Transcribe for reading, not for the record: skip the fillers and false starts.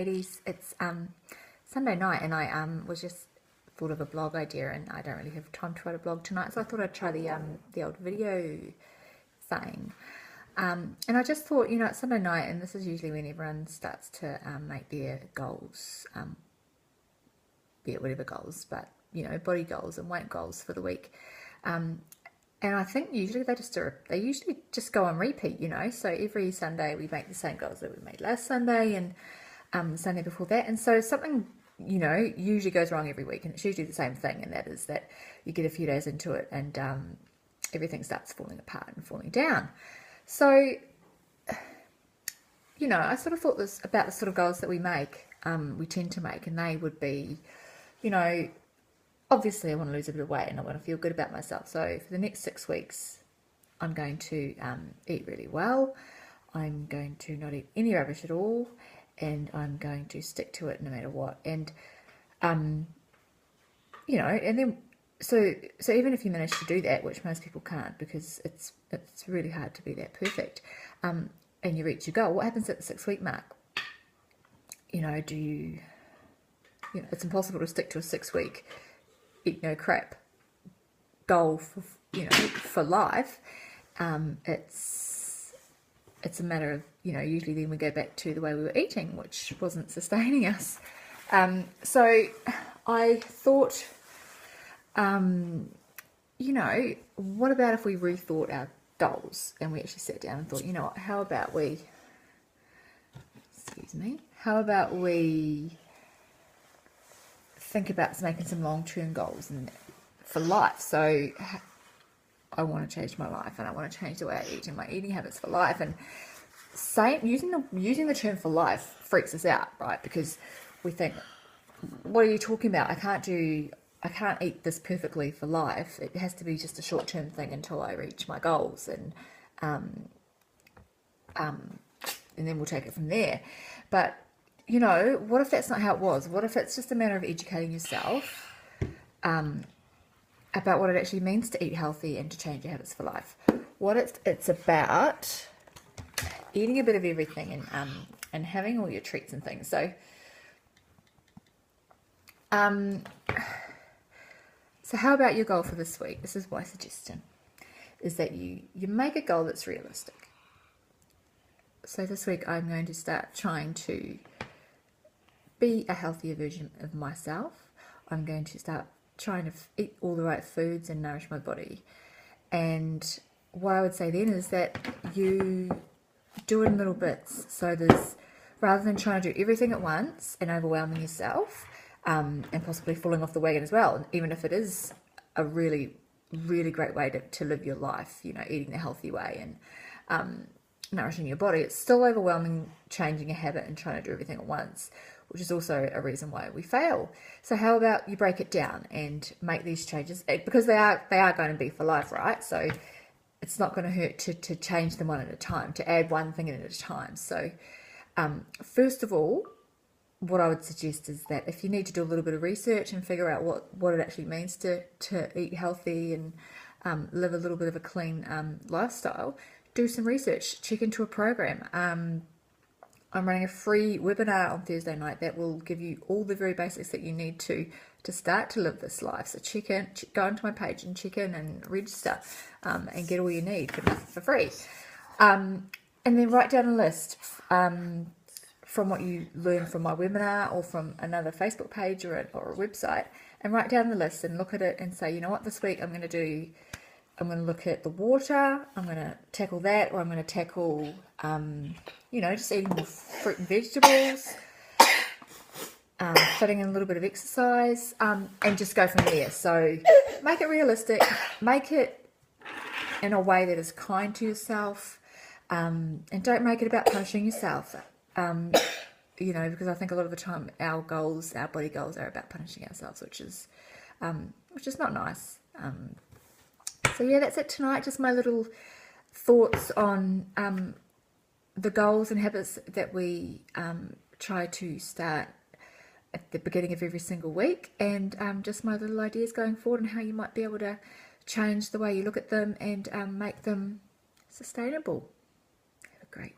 Ladies, it's Sunday night, and I was just thought of a blog idea, and I don't really have time to write a blog tonight, so I thought I'd try the old video thing. And I just thought, you know, it's Sunday night, and this is usually when everyone starts to make their goals, be it whatever goals, but you know, body goals and weight goals for the week. And I think usually they usually just go on repeat, you know. So every Sunday we make the same goals that we made last Sunday and Sunday before that. And so something, you know, usually goes wrong every week, and it's usually the same thing, and that is that you get a few days into it and everything starts falling apart and falling down. So, you know, I sort of thought this about the sort of goals that we tend to make, and they would be, you know, obviously I want to lose a bit of weight and I want to feel good about myself. So for the next 6 weeks, I'm going to eat really well. I'm going to not eat any rubbish at all, and I'm going to stick to it no matter what. And, you know, and then, so even if you manage to do that, which most people can't because it's really hard to be that perfect, and you reach your goal, what happens at the 6 week mark? You know, you know, it's impossible to stick to a 6 week eat no crap goal for, you know, for life. It's a matter of, you know, usually then we go back to the way we were eating, which wasn't sustaining us. So I thought, you know, what about if we rethought our goals and we actually sat down and thought, you know what, how about we think about making some long-term goals and for life. So I want to change my life, and I want to change the way I eat and my eating habits for life. And using the term for life freaks us out, right? Because we think, what are you talking about? I can't eat this perfectly for life. It has to be just a short-term thing until I reach my goals, and then we'll take it from there. But you know, what if that's not how it was? What if it's just a matter of educating yourself about what it actually means to eat healthy and to change your habits for life? What it's about eating a bit of everything and having all your treats and things. So, so how about your goal for this week? This is my suggestion, is that you make a goal that's realistic. So this week I'm going to start trying to be a healthier version of myself. I'm going to start trying to eat all the right foods and nourish my body. And what I would say then is that you do it in little bits. So rather than trying to do everything at once and overwhelming yourself, and possibly falling off the wagon as well, even if it is a really, really great way to live your life, you know, eating the healthy way and nourishing your body, it's still overwhelming changing a habit and trying to do everything at once, which is also a reason why we fail. So how about you break it down and make these changes, because they are going to be for life, right? So it's not going to hurt to change them one at a time, to add one thing at a time. So first of all, what I would suggest is that if you need to do a little bit of research and figure out what it actually means to eat healthy and live a little bit of a clean lifestyle, do some research, check into a program. I'm running a free webinar on Thursday night that will give you all the very basics that you need to start to live this life. So go onto my page and check in and register and get all you need for free. And then write down a list from what you learn from my webinar or from another Facebook page or a website, and write down the list and look at it and say, you know what, this week I'm going to look at the water, I'm going to tackle that, or I'm going to tackle, you know, just eating more fruit and vegetables, fitting in a little bit of exercise, and just go from there. So make it realistic, make it in a way that is kind to yourself, and don't make it about punishing yourself. You know, because I think a lot of the time our body goals are about punishing ourselves, which is not nice. So yeah, that's it tonight. Just my little thoughts on the goals and habits that we try to start at the beginning of every single week, and just my little ideas going forward and how you might be able to change the way you look at them and make them sustainable. Have a great week.